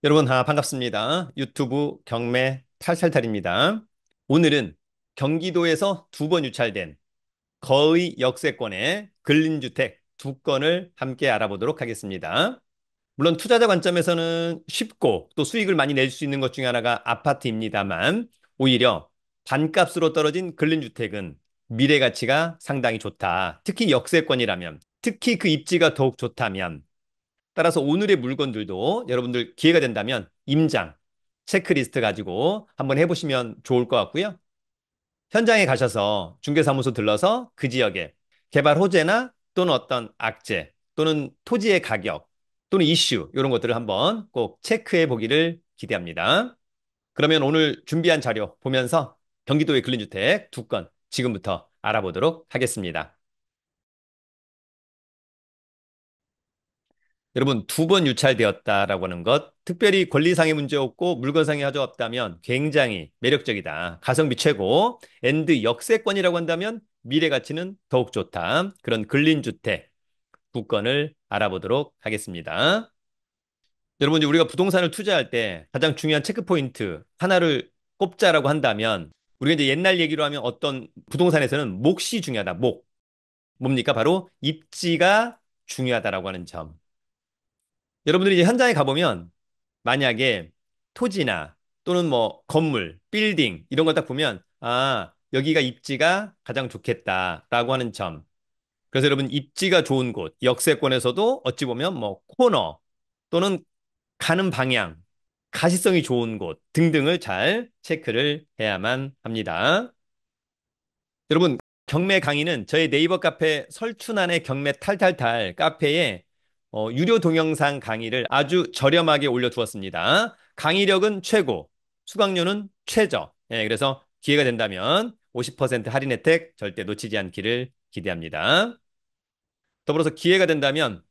여러분, 반갑습니다. 유튜브 경매 탈탈탈입니다. 오늘은 경기도에서 두 번 유찰된 거의 역세권의 근린주택 두 건을 함께 알아보도록 하겠습니다. 물론 투자자 관점에서는 쉽고 또 수익을 많이 낼 수 있는 것 중에 하나가 아파트입니다만 오히려 반값으로 떨어진 근린주택은 미래 가치가 상당히 좋다. 특히 역세권이라면, 특히 그 입지가 더욱 좋다면 따라서 오늘의 물건들도 여러분들 기회가 된다면 임장, 체크리스트 가지고 한번 해보시면 좋을 것 같고요. 현장에 가셔서 중개사무소 들러서 그 지역에 개발 호재나 또는 어떤 악재 또는 토지의 가격 또는 이슈 이런 것들을 한번 꼭 체크해 보기를 기대합니다. 그러면 오늘 준비한 자료 보면서 경기도의 근린주택 두 건 지금부터 알아보도록 하겠습니다. 여러분, 두 번 유찰되었다라고 하는 것, 특별히 권리상의 문제 없고 물건상의 하자 없다면 굉장히 매력적이다. 가성비 최고, 엔드 역세권이라고 한다면 미래 가치는 더욱 좋다. 그런 근린주택 두 건을 알아보도록 하겠습니다. 여러분, 이제 우리가 부동산을 투자할 때 가장 중요한 체크포인트 하나를 꼽자라고 한다면 우리가 이제 옛날 얘기로 하면 어떤 부동산에서는 몫이 중요하다. 목. 뭡니까? 바로 입지가 중요하다라고 하는 점. 여러분들이 이제 현장에 가보면 만약에 토지나 또는 뭐 건물, 빌딩 이런 걸 딱 보면 여기가 입지가 가장 좋겠다라고 하는 점. 그래서 여러분 입지가 좋은 곳, 역세권에서도 어찌 보면 뭐 코너 또는 가는 방향, 가시성이 좋은 곳 등등을 잘 체크를 해야만 합니다. 여러분, 경매 강의는 저희 네이버 카페 설춘안의 경매 탈탈탈 카페에 유료 동영상 강의를 아주 저렴하게 올려두었습니다. 강의력은 최고, 수강료는 최저. 예, 그래서 기회가 된다면 50% 할인 혜택 절대 놓치지 않기를 기대합니다. 더불어서 기회가 된다면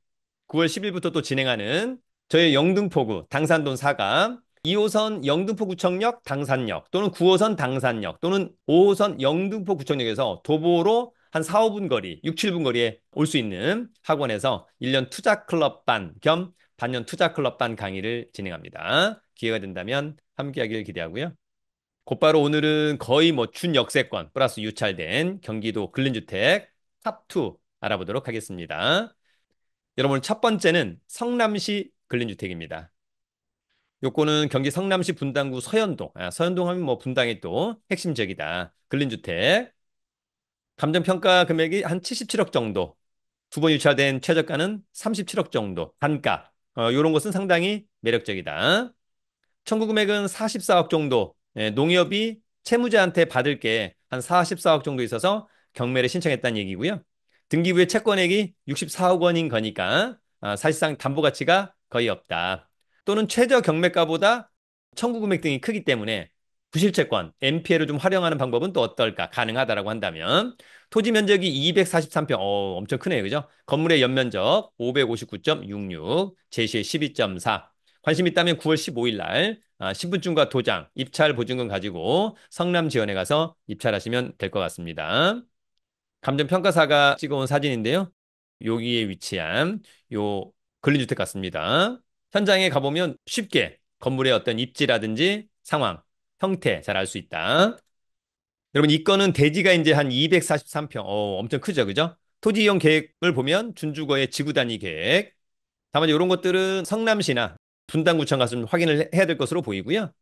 9월 10일부터 또 진행하는 저희 영등포구 당산동 사가 2호선 영등포구청역 당산역 또는 9호선 당산역 또는 5호선 영등포구청역에서 도보로 한 4, 5분 거리, 6, 7분 거리에 올 수 있는 학원에서 1년 투자 클럽반 겸 반년 투자 클럽반 강의를 진행합니다. 기회가 된다면 함께하길 기대하고요. 곧바로 오늘은 거의 뭐 준역세권 플러스 유찰된 경기도 근린주택 탑2 알아보도록 하겠습니다. 여러분, 첫 번째는 성남시 근린주택입니다. 요거는 경기 성남시 분당구 서현동. 서현동 하면 뭐 분당이 또 핵심 지역이다. 근린주택. 감정평가 금액이 한 77억 정도. 두 번 유찰된 최저가는 37억 정도. 단가. 요런 것은 상당히 매력적이다. 청구 금액은 44억 정도. 농협이 채무자한테 받을 게 한 44억 정도 있어서 경매를 신청했다는 얘기고요. 등기부의 채권액이 64억 원인 거니까 사실상 담보 가치가 거의 없다. 또는 최저 경매가보다 청구 금액 등이 크기 때문에 부실채권, NPL을 좀 활용하는 방법은 또 어떨까? 가능하다라고 한다면 토지 면적이 243평, 엄청 크네요, 그죠? 건물의 연면적 559.66, 제시의 12.4. 관심 있다면 9월 15일 날 신분증과 도장, 입찰 보증금 가지고 성남 지원에 가서 입찰하시면 될 것 같습니다. 감정평가사가 찍어온 사진인데요. 여기에 위치한 요 근린주택 같습니다. 현장에 가보면 쉽게 건물의 어떤 입지라든지 상황, 형태 잘 알 수 있다. 여러분, 이 건은 대지가 이제 한 243평, 엄청 크죠, 그죠? 토지 이용 계획을 보면 준주거의 지구 단위 계획. 다만 이런 것들은 성남시나 분당구청 가서 좀 확인을 해야 될 것으로 보이고요.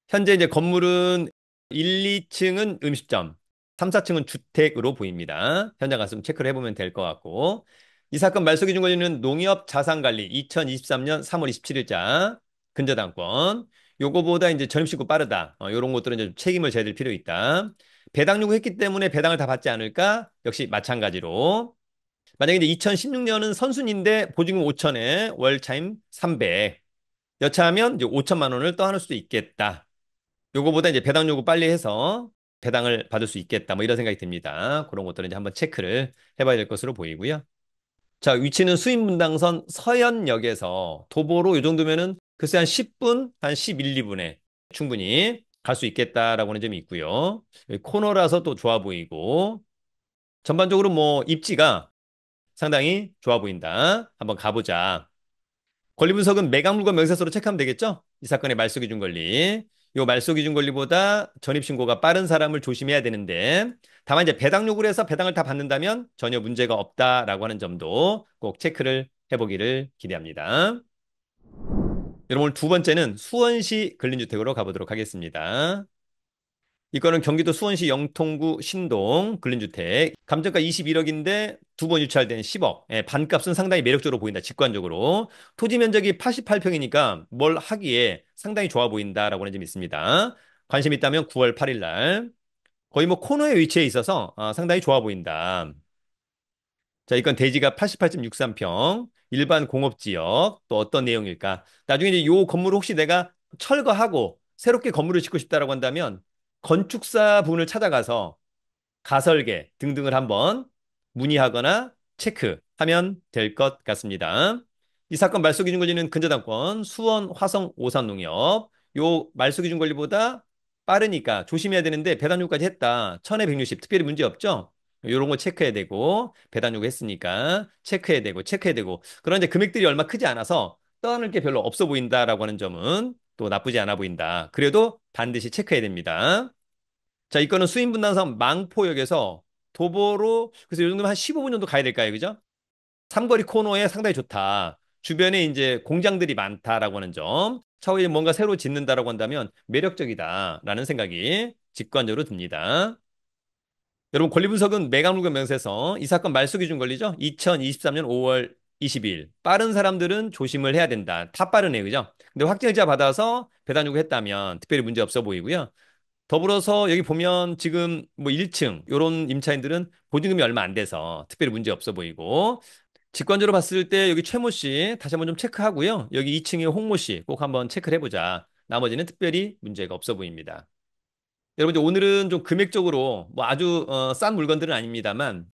현재 이제 건물은 1, 2층은 음식점, 3, 4층은 주택으로 보입니다. 현장 가서 좀 체크를 해보면 될 것 같고. 이 사건 말소 기준 권리는 농협 자산관리 2023년 3월 27일자 근저당권. 요거보다 이제 전입신고 빠르다. 요런 것들은 이제 책임을 져야 될 필요 있다. 배당 요구했기 때문에 배당을 다 받지 않을까? 역시 마찬가지로. 만약에 이제 2016년은 선순위인데 보증금 5천에 월차임 300. 여차하면 이제 5천만 원을 떠안을 수도 있겠다. 요거보다 이제 배당 요구 빨리 해서 배당을 받을 수 있겠다. 뭐 이런 생각이 듭니다. 그런 것들은 이제 한번 체크를 해봐야 될 것으로 보이고요. 자, 위치는 수인분당선 서현역에서 도보로 요 정도면은 글쎄 한 10분, 한 11, 2분에 충분히 갈 수 있겠다라고 하는 점이 있고요. 여기 코너라서 또 좋아 보이고 전반적으로 뭐 입지가 상당히 좋아 보인다. 한번 가보자. 권리 분석은 매각물과 명세서로 체크하면 되겠죠? 이 사건의 말소 기준 권리. 요 말소 기준 권리보다 전입 신고가 빠른 사람을 조심해야 되는데 다만 이제 배당 요구를 해서 배당을 다 받는다면 전혀 문제가 없다라고 하는 점도 꼭 체크를 해보기를 기대합니다. 여러분 오늘 두 번째는 수원시 근린주택으로 가보도록 하겠습니다. 이거는 경기도 수원시 영통구 신동 근린주택. 감정가 21억인데 두 번 유찰된 10억. 예, 반값은 상당히 매력적으로 보인다. 직관적으로. 토지 면적이 88평이니까 뭘 하기에 상당히 좋아 보인다라고 하는 점이 있습니다. 관심 있다면 9월 8일 날 거의 뭐 코너에 위치해 있어서 상당히 좋아 보인다. 자, 이건 대지가 88.63평, 일반 공업지역, 또 어떤 내용일까? 나중에 이제 요 건물을 혹시 내가 철거하고 새롭게 건물을 짓고 싶다라고 한다면 건축사 분을 찾아가서 가설계 등등을 한번 문의하거나 체크하면 될 것 같습니다. 이 사건 말소 기준 권리는 근저당권, 수원, 화성, 오산농협. 요 말소 기준 권리보다 빠르니까 조심해야 되는데 배당 요구까지 했다. 1160 특별히 문제 없죠? 요런 거 체크해야 되고 배당 요구 했으니까 체크해야 되고 그런데 금액들이 얼마 크지 않아서 떠안을 게 별로 없어 보인다라고 하는 점은 또 나쁘지 않아 보인다. 그래도 반드시 체크해야 됩니다. 자, 이거는 수인분당선 망포역에서 도보로 그래서 요 정도면 한 15분 정도 가야 될까요? 그죠? 삼거리 코너에 상당히 좋다. 주변에 이제 공장들이 많다라고 하는 점. 차후에 뭔가 새로 짓는다라고 한다면 매력적이다라는 생각이 직관적으로 듭니다. 여러분 권리 분석은 매각물건 명세서 이 사건 말소 기준 권리죠? 2023년 5월 20일. 빠른 사람들은 조심을 해야 된다. 다 빠르네요. 그죠? 근데 확정일자 받아서 배당 요구했다면 특별히 문제 없어 보이고요. 더불어서 여기 보면 지금 뭐 1층 요런 임차인들은 보증금이 얼마 안 돼서 특별히 문제 없어 보이고 직관적으로 봤을 때 여기 최모 씨 다시 한번 좀 체크하고요. 여기 2층에 홍모 씨 꼭 한번 체크를 해보자. 나머지는 특별히 문제가 없어 보입니다. 여러분들 오늘은 좀 금액적으로 뭐 아주 싼 물건들은 아닙니다만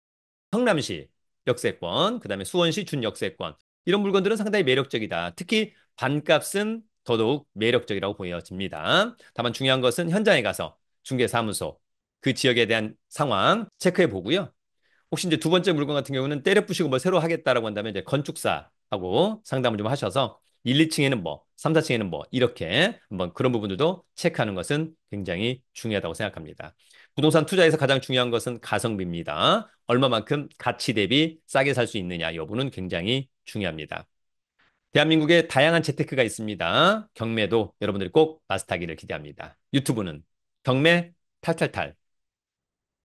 성남시 역세권, 그다음에 수원시 준역세권 이런 물건들은 상당히 매력적이다. 특히 반값은 더더욱 매력적이라고 보여집니다. 다만 중요한 것은 현장에 가서 중개사무소 그 지역에 대한 상황 체크해 보고요. 혹시 이제 두 번째 물건 같은 경우는 때려 부시고 뭐 새로 하겠다라고 한다면 이제 건축사하고 상담을 좀 하셔서 1, 2층에는 뭐, 3, 4층에는 뭐 이렇게 한번 그런 부분들도 체크하는 것은 굉장히 중요하다고 생각합니다. 부동산 투자에서 가장 중요한 것은 가성비입니다. 얼마만큼 가치 대비 싸게 살 수 있느냐 여부는 굉장히 중요합니다. 대한민국에 다양한 재테크가 있습니다. 경매도 여러분들이 꼭 마스터하기를 기대합니다. 유튜브는 경매 탈탈탈